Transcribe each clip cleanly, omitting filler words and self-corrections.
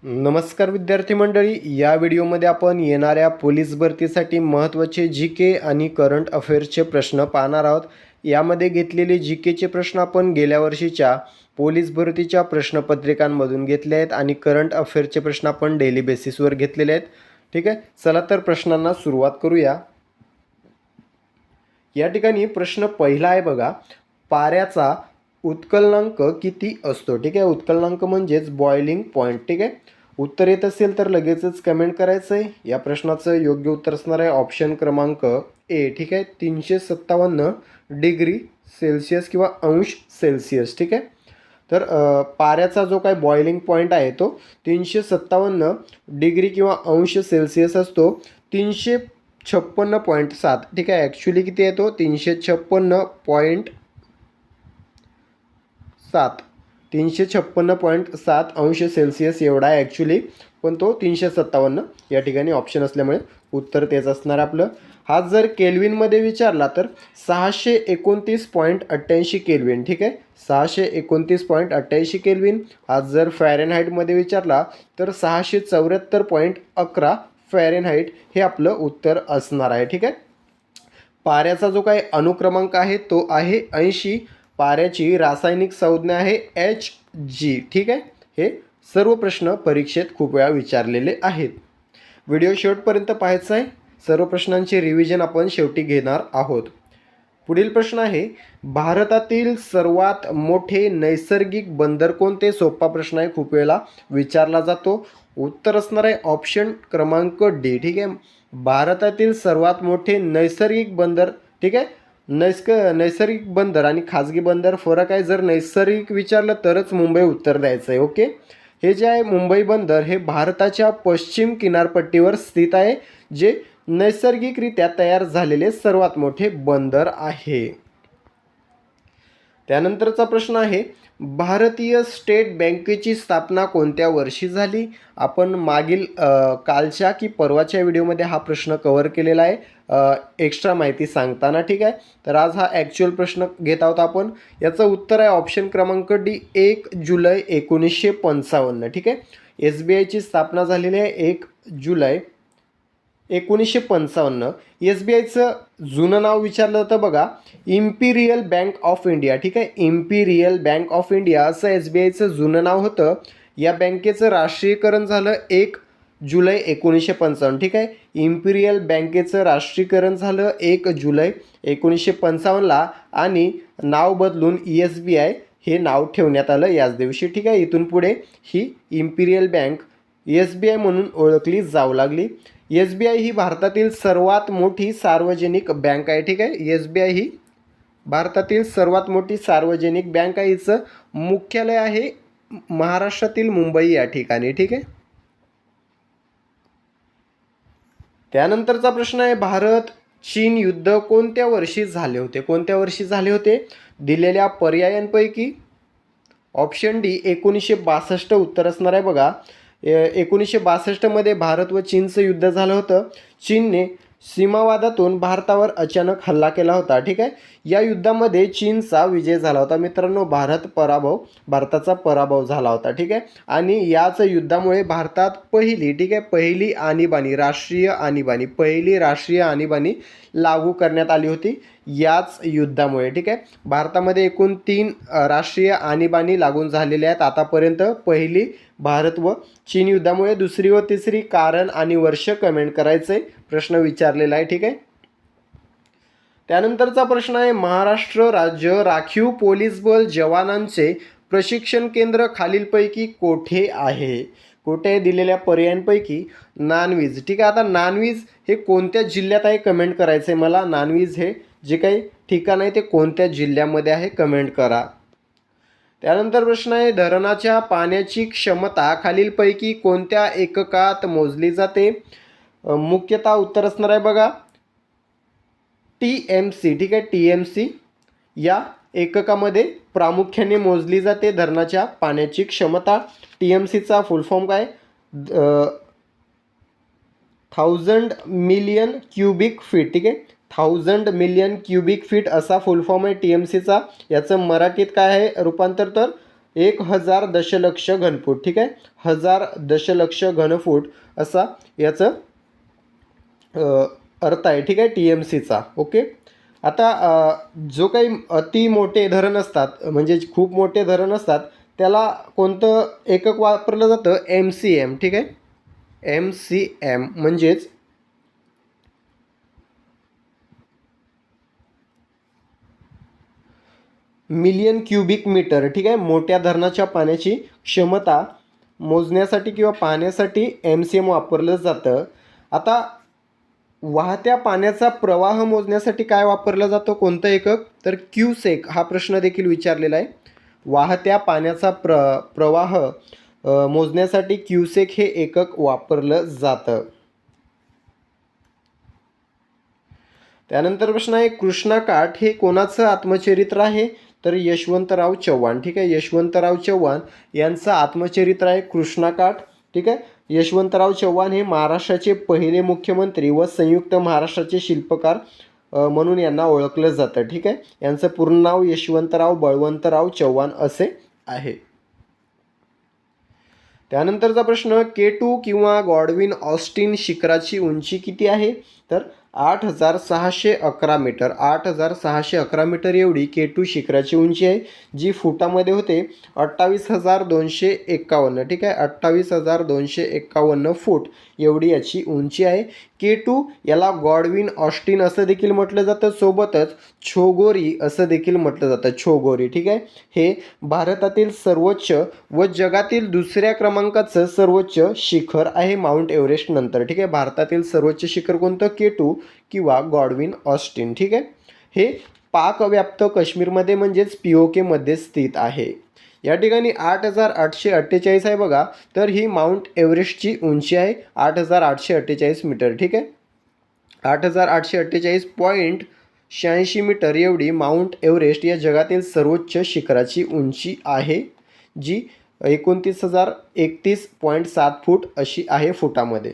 नमस्कार विद्यार्थी मंडळी, या व्हिडिओमध्ये आपण येणाऱ्या पोलीस भरतीसाठी महत्त्वाचे जी के आणि करंट अफेअर्सचे प्रश्न पाहणार आहोत. यामध्ये घेतलेले जी केचे प्रश्न आपण गेल्या वर्षीच्या पोलीस भरतीच्या प्रश्नपत्रिकांमधून घेतले आहेत आणि करंट अफेअर्सचे प्रश्न आपण डेली बेसिसवर घेतलेले आहेत. ठीक आहे, चला तर प्रश्नांना सुरुवात करूया. या ठिकाणी प्रश्न पहिला आहे बघा, पाऱ्याचा उत्कलनांक किती असतो? ठीक आहे, उत्कलनांक म्हणजेच बॉइलिंग पॉईंट. ठीक आहे, उत्तर येत असेल तर लगेचच कमेंट करायचं आहे. या प्रश्नाचं योग्य उत्तर असणार आहे ऑप्शन क्रमांक ए. ठीक आहे, 357 डिग्री सेल्सिअस किंवा अंश सेल्सिअस. ठीक आहे, तर पाऱ्याचा जो काय बॉइलिंग पॉईंट आहे तो 357 डिग्री किंवा अंश सेल्सिअस असतो. 356.7. ठीक आहे, ॲक्च्युली किती आहे तो? 356.7 356.7 अंश सेल्सिअस एवढा आहे ॲक्च्युली, पण तो 357 या ठिकाणी ऑप्शन असल्यामुळे उत्तर तेच असणार आपलं. हा जर केल्विनमध्ये विचारला तर 629.88 केल्विन. ठीक आहे, 629.88 केल्विन. हा जर फॅरेनहाईटमध्ये विचारला तर 674.11 फॅरेनहाईट हे आपलं उत्तर असणार आहे. ठीक आहे, पाऱ्याचा जो काही अनुक्रमांक आहे तो आहे 80. पाऱ्याची रासायनिक संज्ञा आहे Hg. ठीक आहे, हे सर्व प्रश्न परीक्षेत खूप वेळा विचारलेले आहेत. व्हिडिओ शेवटपर्यंत पाहायचा आहे. सर्व प्रश्नांचे रिव्हिजन आपण शेवटी घेणार आहोत. पुढील प्रश्न आहे, भारतातील सर्वात मोठे नैसर्गिक बंदर कोणते? सोपा प्रश्न आहे, खूप वेळेला विचारला जातो. उत्तर असणार आहे ऑप्शन क्रमांक डी. ठीक आहे, भारतातील सर्वात मोठे नैसर्गिक बंदर. ठीक आहे, नैसर्गिक बंदर आणि खाजगी बंदर फरक आहे. जर नैसर्गिक विचारलं तरच मुंबई उत्तर द्यायचं आहे. ओके, हे जे आहे मुंबई बंदर हे भारताच्या पश्चिम किनारपट्टीवर स्थित आहे, जे नैसर्गिकरित्या तयार झालेले सर्वात मोठे बंदर आहे. त्यानंतरचा प्रश्न आहे, भारतीय स्टेट बँकेची स्थापना कोणत्या वर्षी झाली? आपण मागील कालच्या की परवाच्या व्हिडिओमध्ये हा प्रश्न कव्हर केलेला आहे एक्स्ट्रा माहिती सांगताना. ठीक आहे, तर आज हा ॲक्च्युअल प्रश्न घेत आहोत आपण. याचं उत्तर आहे ऑप्शन क्रमांक डी, 1 जुलै 1955. ठीक आहे, SBIची स्थापना झालेली आहे 1 जुलै 1955. SBIचं जुनं नाव विचारलं तर बघा, इम्पिरियल बँक ऑफ इंडिया. ठीक आहे, इम्पिरियल बँक ऑफ इंडिया असं SBIचं जुनं नाव होतं. या बँकेचं राष्ट्रीयकरण झालं 1 जुलै 1955. ठीक आहे, इम्पिरियल बँकेचं राष्ट्रीयकरण झालं 1 जुलै 1955ला आणि नाव बदलून SBI हे नाव ठेवण्यात आलं याच दिवशी. ठीक आहे, इथून पुढे ही इम्पिरियल बँक SBI म्हणून ओळखली जाऊ लागली. SBI ही भारतातील सर्वात मोठी सार्वजनिक बँक आहे. ठीक आहे, SBI ही भारतातील सर्वात मोठी सार्वजनिक बँक आहे. हिचं मुख्यालय आहे महाराष्ट्रातील मुंबई या ठिकाणी. ठीक आहे, त्यानंतरचा प्रश्न आहे, भारत चीन युद्ध कोणत्या वर्षी झाले होते? कोणत्या वर्षी झाले होते? दिलेल्या पर्यायांपैकी ऑप्शन डी 1962 उत्तर असणार आहे बघा. 1962मध्ये भारत व चीनचं युद्ध झालं होतं. चीनने सीमावादातून भारतावर अचानक हल्ला केला होता. ठीक आहे, या युद्धामध्ये चीनचा विजय झाला होता मित्रांनो. भारताचा पराभव झाला होता. ठीक आहे, आणि याच युद्धामुळे भारतात पहिली राष्ट्रीय आणीबाणी लागू करण्यात आली होती याच युद्धामुळे. ठीक आहे, भारतामध्ये एकूण 3 राष्ट्रीय आणीबाणी लागून झालेल्या आहेत आतापर्यंत. पहिली भारत व चीन युद्धामुळे, दुसरी व तिसरी कारण आणि वर्ष कमेंट करायचे प्रश्न विचारलेला आहे. ठीक आहे, त्यानंतरचा प्रश्न आहे, महाराष्ट्र राज्य राखीव पोलीस बल जवानांचे प्रशिक्षण केंद्र खालीलपैकी कोठे आहे? कोठे दिलेल्या पर्यायांपैकी नानवीज. ठीक आहे, आता नानवीज हे कोणत्या जिल्ह्यात आहे कमेंट करायचं आहे मला. नानवीज हे जे काही ठिकाण आहे ते कोणत्या जिल्ह्यामध्ये आहे कमेंट करा. त्यानंतर प्रश्न आहे, धरणाच्या पाण्याची क्षमता खालीलपैकी कोणत्या एककात मोजली जाते? मुख्यतः उत्तर असणार आहे बघा TMC. ठीक आहे, TMC या एककामध्ये प्रामुख्याने मोजली जाते धरणाच्या पाण्याची क्षमता. TMCचा फुल फॉर्म काय? 1000 मिलियन क्युबिक फीट. ठीक आहे, 1000 मिलियन क्युबिक फीट असा फुल फॉर्म आहे TMCचा. याचं मराठीत काय आहे रूपांतर? तर 1000 दशलक्ष घनफूट. ठीक आहे, 1000 दशलक्ष घनफूट असा याचं अर्थ आहे. ठीक आहे, TMCचा. ओके. आता जो काही अति मोठे धरण असतात म्हणजे खूप मोठे धरण असतात त्याला कोणतं एकक वापरलं जातं? MCM. ठीक आहे, MCM म्हणजेच मिलियन क्युबिक मीटर. ठीक आहे, मोठ्या धरणाच्या पाण्याची क्षमता मोजण्यासाठी किंवा पाहण्यासाठी MCM वापरलं जातं. आता वाहत्या पाण्याचा प्रवाह मोजण्यासाठी काय वापरला जातो? कोणतं एकक? तर क्यूसेक. हा प्रश्न देखील विचारलेला आहे. वाहत्या पाण्याचा प्रवाह मोजण्यासाठी क्यूसेक हे एकक वापरलं जातं. त्यानंतर प्रश्न आहे, कृष्णाकाठ हे कोणाचं आत्मचरित्र आहे? तर यशवंतराव चव्हाण. ठीक आहे, यशवंतराव चव्हाण यांचं आत्मचरित्र आहे कृष्णाकाठ. ठीक आहे, यशवंतराव चव्हाण हे महाराष्ट्राचे पहिले मुख्यमंत्री व संयुक्त महाराष्ट्राचे शिल्पकार म्हणून यांना ओळखलं जातं. ठीक आहे, यांचं पूर्ण नाव यशवंतराव बळवंतराव चव्हाण असे आहे. त्यानंतरचा प्रश्न, K2 किंवा गॉडविन ऑस्टिन शिखराची उंची किती आहे? तर 8611 मीटर. 8611 मीटर एवढी K2 शिखराची उंची आहे, जी फुटामध्ये होते 28,251. ठीक आहे, 28,251 फूट एवढी याची उंची आहे. K2 याला गॉडविन ऑस्टिन असं देखील म्हटलं जातं, सोबतच छोगोरी असं देखील म्हटलं जातं, छोगोरी. ठीक आहे, हे भारतातील सर्वोच्च व जगातील दुसऱ्या क्रमांकाचं सर्वोच्च शिखर आहे माउंट एव्हरेस्ट नंतर. ठीक आहे, भारतातील सर्वोच्च शिखर कोणतं? K2 किंवा गॉडविन ऑस्टिन. ठीक आहे, हे पाकव्याप्त काश्मीरमध्ये म्हणजेच POK मध्ये स्थित आहे. या ठिकाणी 8848 आहे बघा, तर ही माउंट एव्हरेस्टची उंची आहे 8848 मीटर. ठीक आहे, 8848.86 मीटर एवढी माउंट एव्हरेस्ट या जगातील सर्वोच्च शिखराची उंची आहे, जी 29,031.7 फूट अशी आहे फुटामध्ये.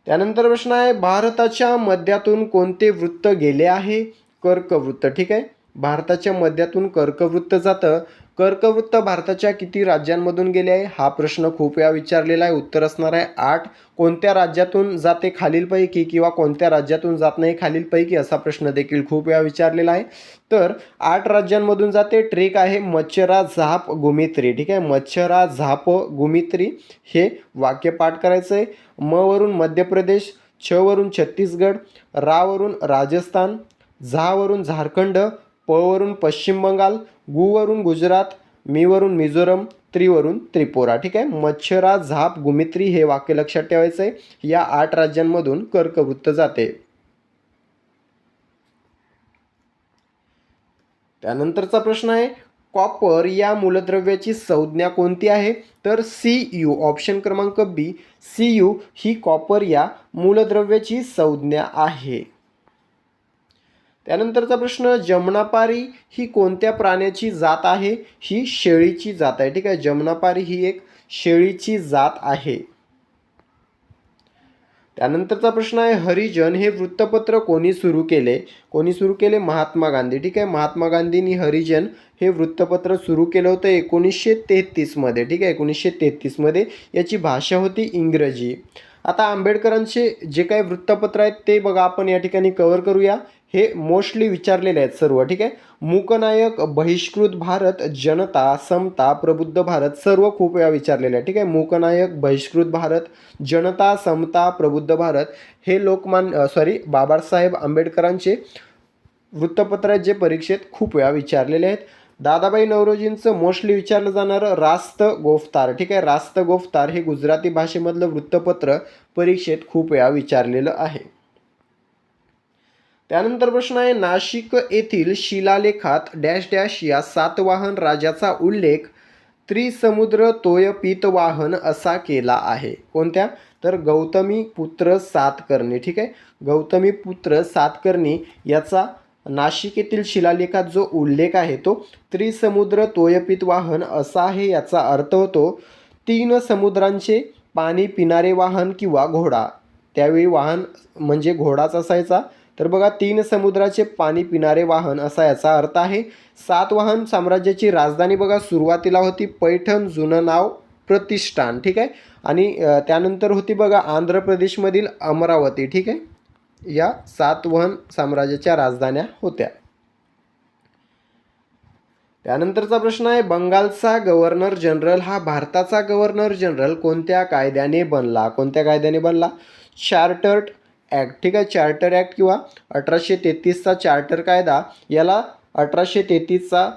त्यानंतर प्रश्न आहे, भारताच्या मध्यातून कोणते वृत्त गेले आहे? कर्कवृत्त. ठीक आहे, भारताच्या मध्यातून कर्कवृत्त जातं. कर्कवृत्त भारताच्या किती राज्यांमधून गेले आहे? हा प्रश्न खूप वेळा विचारलेला आहे. उत्तर असणार आहे 8. कोणत्या राज्यातून जाते खालीलपैकी किंवा कोणत्या राज्यातून जात नाही खालीलपैकी असा प्रश्न देखील खूप वेळा विचारलेला आहे. तर 8 राज्यांमधून जाते. ट्रेक आहे मच्छरा झाप गुमित्री. ठीक आहे, मच्छरा झाप गुमित्री हे वाक्य पाठ करायचं आहे. म वरून मध्य प्रदेश, छ वरून छत्तीसगड, रा वरून राजस्थान, झा वरून झारखंड, प वरून पश्चिम बंगाल, गु वरून गुजरात, मी वरून मिझोरम, त्रि वरून त्रिपुरा. ठीक आहे, मच्छरा झाप गुमित्री हे वाक्य लक्षात ठेवायचं आहे. या 8 राज्यांमधून कर्कवृत्त जाते. त्यानंतरचा प्रश्न आहे, कॉपर या मूलद्रव्याची संज्ञा कोणती आहे? तर Cu. ऑप्शन क्रमांक बी, Cu ही कॉपर या मूलद्रव्याची संज्ञा आहे. त्यानंतरचा प्रश्न, जमनापारी ही कोणत्या प्राण्याची जात आहे? ही शेळीची जात आहे. ठीक आहे, जमनापारी ही एक शेळीची जात आहे. त्यानंतरचा प्रश्न आहे, हरिजन हे वृत्तपत्र कोणी सुरू केले? कोणी सुरू केले? महात्मा गांधी. ठीक आहे, महात्मा गांधींनी हरिजन हे वृत्तपत्र सुरू केलं होतं 1933 मध्ये. ठीक आहे, 1933 मध्ये. याची भाषा होती इंग्रजी. आता आंबेडकरांचे जे काही वृत्तपत्र आहेत ते बघा आपण या ठिकाणी कव्हर करूया. हे मोस्टली विचारलेले आहेत सर्व. ठीक आहे, मूकनायक, बहिष्कृत भारत, जनता, समता, प्रबुद्ध भारत सर्व खूप वेळा विचारलेले आहे. ठीक आहे, मूकनायक, बहिष्कृत भारत, जनता, समता, प्रबुद्ध भारत हे बाबासाहेब आंबेडकरांचे वृत्तपत्र आहेत जे परीक्षेत खूप वेळा विचारलेले आहेत. दादाभाई नौरोजींचं मोस्टली विचारलं जाणारं रास्त गोफ्तार. ठीक आहे, रास्त गोफ्तार हे गुजराती भाषेमधलं वृत्तपत्र परीक्षेत खूप वेळा विचारलेलं आहे. त्यानंतर प्रश्न आहे, नाशिक येथील शिलालेखात डॅश डॅश या सातवाहन राजाचा उल्लेख त्रिसमुद्र तोयपितवाहन असा केला आहे. कोणत्या? तर गौतमी पुत्र सातकर्णी. ठीक आहे, गौतमी पुत्र सातकर्णी याचा नाशिक येथील शिलालेखात जो उल्लेख आहे तो त्रिसमुद्र तोयपितवाहन असा आहे. याचा अर्थ होतो 3 समुद्रांचे पाणी पिणारे वाहन किंवा घोडा. त्यावेळी वाहन म्हणजे घोडाच असायचा. तर बघा 3 समुद्राचे पाणी पिणारे वाहन असा याचा अर्थ आहे. सातवाहन साम्राज्याची राजधानी बघा सुरुवातीला होती पैठण, जुनं नाव प्रतिष्ठान, ठीक आहे. आणि त्यानंतर होती बघा आंध्र प्रदेशमधील अमरावती, ठीक आहे. या सातवाहन साम्राज्याच्या राजधान्या होत्या. त्यानंतरचा प्रश्न आहे बंगालचा गव्हर्नर जनरल हा भारताचा गव्हर्नर जनरल कोणत्या कायद्याने बनला? कोणत्या कायद्याने बनला? चार्टर ॲक्ट, ठीक आहे. चार्टर ॲक्ट किंवा 1833चा चार्टर कायदा, याला 1833चा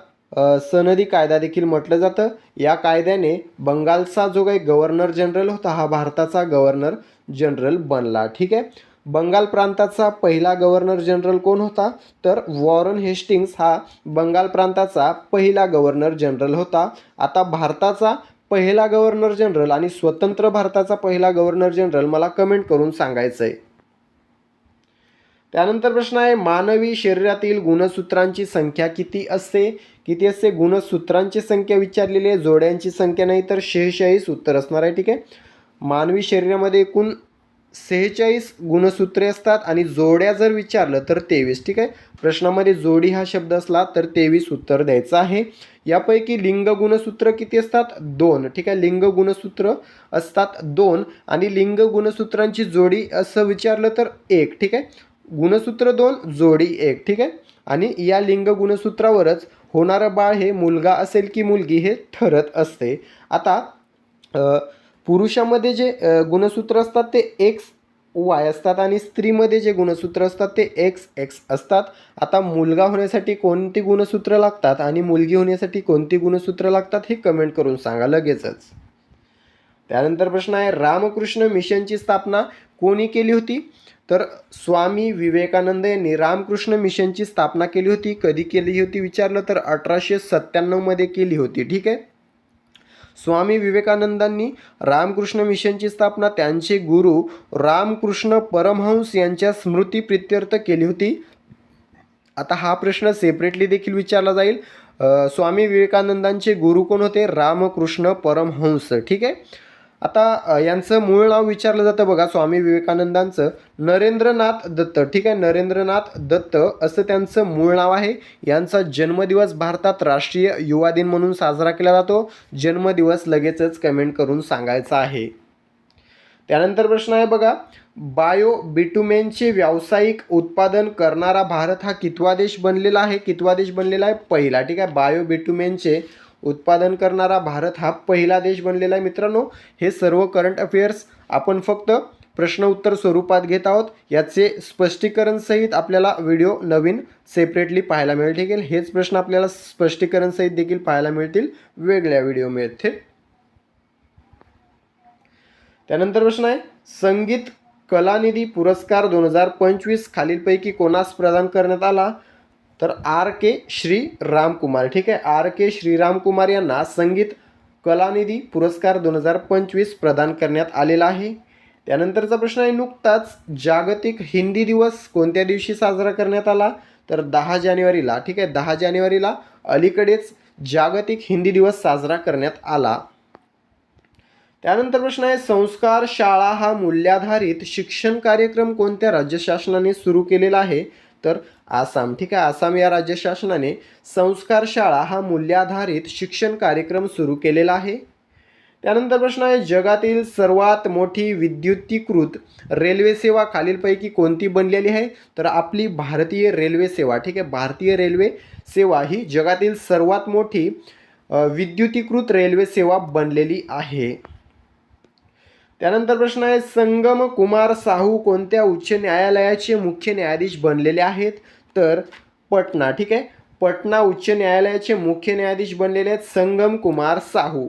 सनदी कायदा देखील म्हटलं जातं. या कायद्याने बंगालचा जो काही गव्हर्नर जनरल होता हा भारताचा गव्हर्नर जनरल बनला, ठीक आहे. बंगाल प्रांताचा पहिला गव्हर्नर जनरल कोण होता? तर वॉरन हेस्टिंग्स हा बंगाल प्रांताचा पहिला गव्हर्नर जनरल होता. आता भारताचा पहिला गव्हर्नर जनरल आणि स्वतंत्र भारताचा पहिला गव्हर्नर जनरल मला कमेंट करून सांगायचं आहे. त्यानंतर प्रश्न आहे मानवी शरीरातील गुणसूत्रांची संख्या किती असते? किती असते? गुणसूत्रांची संख्या विचारलेली आहे, जोड्यांची संख्या नाही. तर 46 उत्तर असणार आहे, ठीक आहे. मानवी शरीरामध्ये एकूण 46 गुणसूत्रे असतात आणि जोड्या जर विचारलं तर 23, ठीक आहे. प्रश्नामध्ये जोडी हा शब्द असला तर 23 उत्तर द्यायचं आहे. यापैकी लिंग गुणसूत्र किती असतात? 2, ठीक आहे. लिंग गुणसूत्र असतात 2 आणि लिंग गुणसूत्रांची जोडी असं विचारलं तर 1, ठीक आहे. गुणसूत्र 2, जोडी 1, ठीक आहे. आणि या लिंग गुणसूत्रावरच होणारं बाळ हे मुलगा असेल की मुलगी हे ठरत असते. आता पुरुषामध्ये जे गुणसूत्र असतात ते XY असतात आणि स्त्रीमध्ये जे गुणसूत्र असतात ते XX असतात. आता मुलगा होण्यासाठी कोणती गुणसूत्र लागतात आणि मुलगी होण्यासाठी कोणती गुणसूत्र लागतात हे कमेंट करून सांगा लगेचच. त्यानंतर प्रश्न आहे रामकृष्ण मिशनची स्थापना कोणी केली होती? तर स्वामी विवेकानंद यांनी रामकृष्ण मिशनची स्थापना केली होती. कधी केली होती विचारलं तर 1897 मध्ये केली होती, ठीक आहे. स्वामी विवेकानंदांनी रामकृष्ण मिशनची स्थापना त्यांचे गुरु रामकृष्ण परमहंस यांच्या स्मृतीप्रित्यर्थ केली होती. आता हा प्रश्न सेपरेटली देखील विचारला जाईल. स्वामी विवेकानंदांचे गुरु कोण होते? रामकृष्ण परमहंस, ठीक आहे. आता यांचं मूळ नाव विचारलं जातं बघा स्वामी विवेकानंदांचं नरेंद्रनाथ दत्त, ठीक आहे. नरेंद्रनाथ दत्त असं त्यांचं मूळ नाव आहे. यांचा जन्मदिवस भारतात राष्ट्रीय युवा दिन म्हणून साजरा केला जातो. जन्मदिवस लगेचच कमेंट करून सांगायचा आहे. त्यानंतर प्रश्न आहे बघा बायो बिटुमेनचे व्यावसायिक उत्पादन करणारा भारत हा कितवा देश बनलेला आहे? कितवा देश बनलेला आहे? पहिला, ठीक आहे. बायो बिटुमेनचे उत्पादन करणारा भारत हा पहिला देश बनलेला आहे. मित्रांनो हे सर्व करंट अफेअर्स आपण फक्त प्रश्न उत्तर स्वरूपात घेत आहोत. याचे स्पष्टीकरण सहित आपल्याला व्हिडिओ नवीन सेपरेटली पाहायला मिळेल, ठीक आहे. हेच प्रश्न आपल्याला स्पष्टीकरण सहित देखील पाहायला मिळतील वेगळ्या व्हिडिओमध्ये. त्यानंतर प्रश्न आहे संगीत कलानिधी पुरस्कार 2025 खालीलपैकी कोणास प्रदान करण्यात आला? तर R.K. श्रीरामकुमार, ठीक आहे. R.K. श्रीरामकुमार यांना संगीत कलानिधी पुरस्कार 2025 प्रदान करण्यात आलेला आहे. त्यानंतरचा प्रश्न आहे नुकताच जागतिक हिंदी दिवस कोणत्या दिवशी साजरा करण्यात आला? तर 10 जानेवारीला, ठीक आहे. 10 जानेवारीला अलीकडेच जागतिक हिंदी दिवस साजरा करण्यात आला. त्यानंतर प्रश्न आहे संस्कार शाळा हा मूल्याधारित शिक्षण कार्यक्रम कोणत्या राज्य शासनाने सुरू केलेला आहे? तर आसाम, ठीक आहे. आसाम या राज्य शासनाने संस्कार शाळा हा मूल्याधारित शिक्षण कार्यक्रम सुरू केलेला आहे. त्यानंतर प्रश्न आहे जगातील सर्वात मोठी विद्युतीकृत रेल्वे सेवा खालीलपैकी कोणती बनलेली आहे? तर आपली भारतीय रेल्वे सेवा, ठीक आहे. भारतीय रेल्वे सेवा ही जगातील सर्वात मोठी विद्युतीकृत रेल्वे सेवा बनलेली आहे. त्यानंतर प्रश्न आहे संगम कुमार साहू कोणत्या उच्च न्यायालयाचे मुख्य न्यायाधीश बनलेले आहेत? तर पटना, ठीक आहे. पटना उच्च न्यायालयाचे मुख्य न्यायाधीश बनलेले आहेत संगम कुमार साहू.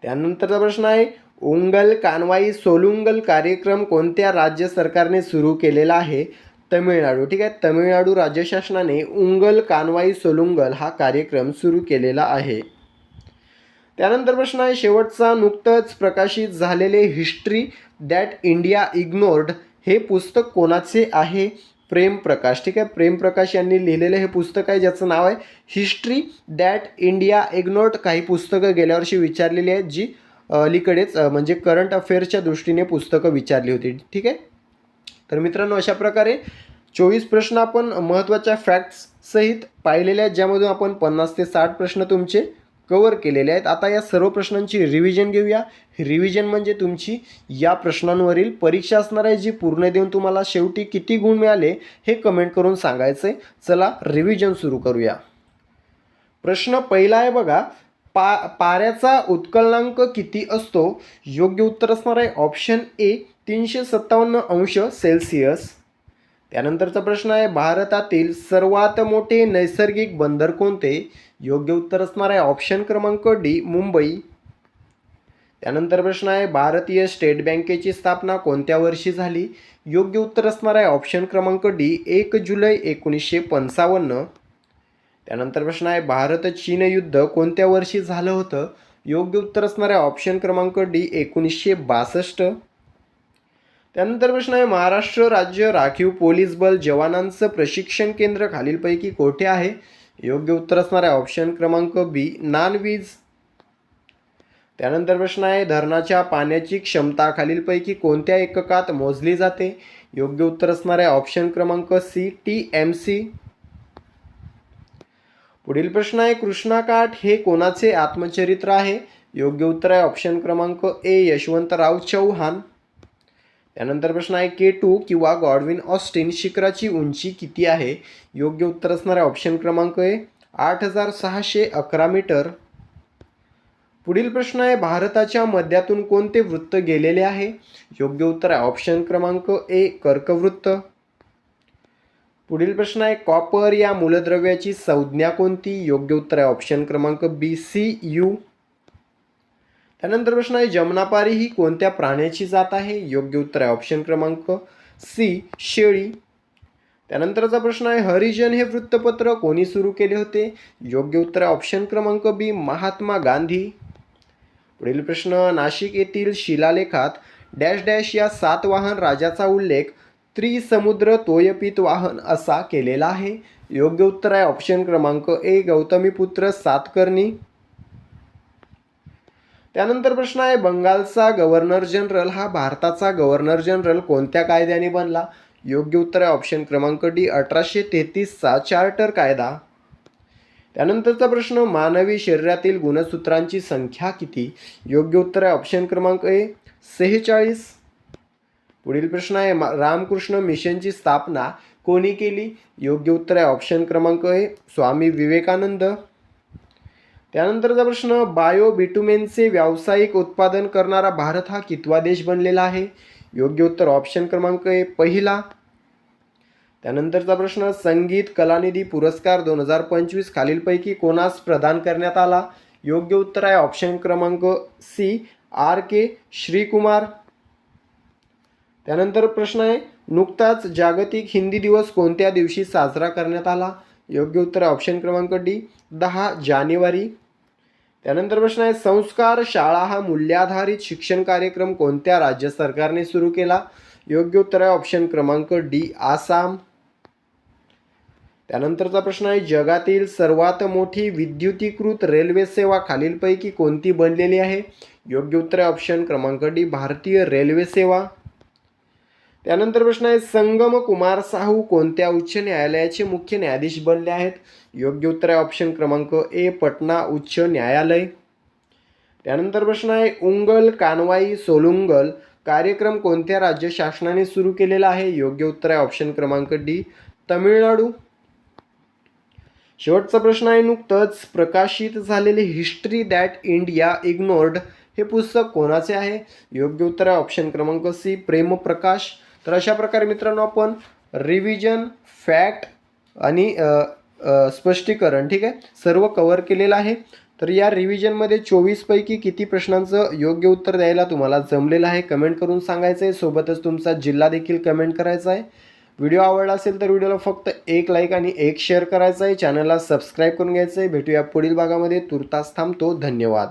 त्यानंतरचा प्रश्न आहे उंगल कानवाई सोलुंगल कार्यक्रम कोणत्या राज्य सरकारने सुरू केलेला आहे? तमिळनाडू, ठीक आहे. तमिळनाडू राज्य शासनाने उंगल कानवाई सोलुंगल हा कार्यक्रम सुरू केलेला आहे. त्यानंतर प्रश्न आहे शेवटचा नुकतंच प्रकाशित झालेले हिस्ट्री दॅट इंडिया इग्नोर्ड हे पुस्तक कोणाचे आहे? प्रेम प्रकाश, ठीक आहे. प्रेम प्रकाश यांनी लिहिलेलं हे पुस्तक आहे ज्याचं नाव आहे हिस्ट्री दॅट इंडिया इग्नोर्ड. काही पुस्तकं गेल्या वर्षी विचारलेली आहेत जी अलीकडेच म्हणजे करंट अफेअर्सच्या दृष्टीने पुस्तकं विचारली होती, ठीक आहे. तर मित्रांनो, अशा प्रकारे 24 प्रश्न आपण महत्त्वाच्या फॅक्ट्स सहित पाहिलेले आहेत, ज्यामधून आपण 50 ते 60 प्रश्न तुमचे कव्हर केलेले आहेत. आता या सर्व प्रश्नांची रिव्हिजन घेऊया. रिव्हिजन म्हणजे तुमची या प्रश्नांवरील परीक्षा असणार आहे, जी पूर्ण देऊन तुम्हाला शेवटी किती गुण मिळाले हे कमेंट करून सांगायचं आहे. चला रिव्हिजन सुरू करूया. प्रश्न पहिला आहे बघा, पाऱ्याचा उत्कलनांक किती असतो? योग्य उत्तर असणार आहे ऑप्शन ए 357 अंश सेल्सिअस. त्यानंतरचा प्रश्न आहे, भारतातील सर्वात मोठे नैसर्गिक बंदर कोणते? योग्य उत्तर असणार आहे ऑप्शन क्रमांक डी मुंबई. त्यानंतर प्रश्न आहे, भारतीय स्टेट बँकेची स्थापना कोणत्या वर्षी झाली? योग्य उत्तर असणार आहे ऑप्शन क्रमांक डी 1 जुलै 1955. त्यानंतर प्रश्न आहे, भारत चीन युद्ध कोणत्या वर्षी झालं होतं? योग्य उत्तर असणार आहे ऑप्शन क्रमांक डी 1962. त्यानंतर प्रश्न आहे, महाराष्ट्र राज्य राखीव पोलीस बल जवानांचं प्रशिक्षण केंद्र खालीलपैकी कोठे आहे? योग्य उत्तर असणार आहे ऑप्शन क्रमांक बी नानवीज. त्यानंतर प्रश्न आहे, धरणाच्या पाण्याची क्षमता खालीलपैकी कोणत्या एककात मोजली जाते? योग्य उत्तर असणार आहे ऑप्शन क्रमांक सी TMC. पुढील प्रश्न आहे, कृष्णाकाठ हे कोणाचे आत्मचरित्र आहे? योग्य उत्तर आहे ऑप्शन क्रमांक ए यशवंतराव चव्हाण. त्यानंतर प्रश्न आहे, K2 किंवा गॉडविन ऑस्टिन शिखराची उंची किती आहे? योग्य उत्तर असणार आहे ऑप्शन क्रमांक ए 8611 मीटर. पुढील प्रश्न आहे, भारताच्या मध्यातून कोणते वृत्त गेलेले आहे? योग्य उत्तर आहे ऑप्शन क्रमांक ए कर्कवृत्त. पुढील प्रश्न आहे, कॉपर या मूलद्रव्याची संज्ञा कोणती? योग्य उत्तर आहे ऑप्शन क्रमांक बी Cu. त्यानंतर प्रश्न आहे, जमनापारी ही कोणत्या प्राण्याची जात आहे? योग्य उत्तर आहे ऑप्शन क्रमांक सी शेळी. त्यानंतरचा प्रश्न आहे, हरिजन हे वृत्तपत्र कोणी सुरू केले होते? योग्य उत्तर आहे ऑप्शन क्रमांक बी महात्मा गांधी. पुढील प्रश्न, नाशिक येथील शिलालेखात डॅश डॅश या सातवाहन राजाचा उल्लेख त्रिसमुद्र तोयपीत वाहन असा केलेला आहे? योग्य उत्तर आहे ऑप्शन क्रमांक ए गौतमीपुत्र सातकर्णी. त्यानंतर प्रश्न आहे, बंगालचा गव्हर्नर जनरल हा भारताचा गव्हर्नर जनरल कोणत्या कायद्याने बनला? योग्य उत्तर आहे ऑप्शन क्रमांक डी 1833चा चार्टर कायदा. त्यानंतरचा प्रश्न, मानवी शरीरातील गुणसूत्रांची संख्या किती? योग्य उत्तर आहे ऑप्शन क्रमांक ए 46. पुढील प्रश्न आहे, रामकृष्ण मिशनची स्थापना कोणी केली? योग्य उत्तर आहे ऑप्शन क्रमांक ए स्वामी विवेकानंद. त्यानंतरचा प्रश्न, बायो बिटुमेनचे व्यावसायिक उत्पादन करणारा भारत हा कितवा देश बनलेला आहे? योग्य उत्तर ऑप्शन क्रमांक ए पहिला. त्यानंतरचा प्रश्न, संगीत कलानिधी पुरस्कार 2025 खालीलपैकी कोणास प्रदान करण्यात आला? योग्य उत्तर आहे ऑप्शन क्रमांक सी RK श्रीकुमार. त्यानंतर प्रश्न आहे, नुकताच जागतिक हिंदी दिवस कोणत्या दिवशी साजरा करण्यात आला? योग्य उत्तर आहे ऑप्शन क्रमांक डी 10 जानेवारी. त्यानंतर प्रश्न आहे, संस्कार शाळा हा मूल्याधारित शिक्षण कार्यक्रम कोणत्या राज्य सरकारने सुरू केला? योग्य उत्तर आहे ऑप्शन क्रमांक डी आसाम. त्यानंतरचा प्रश्न आहे, जगातील सर्वात मोठी विद्युतीकृत रेल्वे सेवा खालीलपैकी कोणती बनलेली आहे? योग्य उत्तर आहे ऑप्शन क्रमांक डी भारतीय रेल्वे सेवा. त्यानंतर प्रश्न आहे, संगम कुमार साहू कोणत्या उच्च न्यायालयाचे मुख्य न्यायाधीश बनले आहेत? योग्य उत्तर आहे ऑप्शन क्रमांक ए पटना उच्च न्यायालय. त्यानंतर प्रश्न आहे, उंगल कानवाई सोलुंगल कार्यक्रम कोणत्या राज्य शासनाने सुरू केलेला आहे? योग्य उत्तर आहे ऑप्शन क्रमांक डी तमिळनाडू. शेवटचा प्रश्न आहे, नुकतंच प्रकाशित झालेले हिस्ट्री दॅट इंडिया इग्नोर्ड हे पुस्तक कोणाचे आहे? योग्य उत्तर आहे ऑप्शन क्रमांक सी प्रेमप्रकाश. तर अशा प्रकारे मित्रांनो आपण रिव्हिजन, फॅक्ट आणि स्पष्टीकरण ठीक आहे सर्व कव्हर केलेलं आहे. तर या रिव्हिजनमध्ये 24 पैकी किती प्रश्नांचं योग्य उत्तर द्यायला तुम्हाला जमलेलं आहे कमेंट करून सांगायचं आहे. सोबतच तुमचा जिल्हा देखील कमेंट करायचा आहे. व्हिडिओ आवडला असेल तर व्हिडिओला फक्त एक लाईक आणि एक शेअर करायचा आहे. चॅनलला सबस्क्राईब करून घ्यायचं आहे. भेटूया पुढील भागामध्ये. तुर्तास थांबतो. धन्यवाद.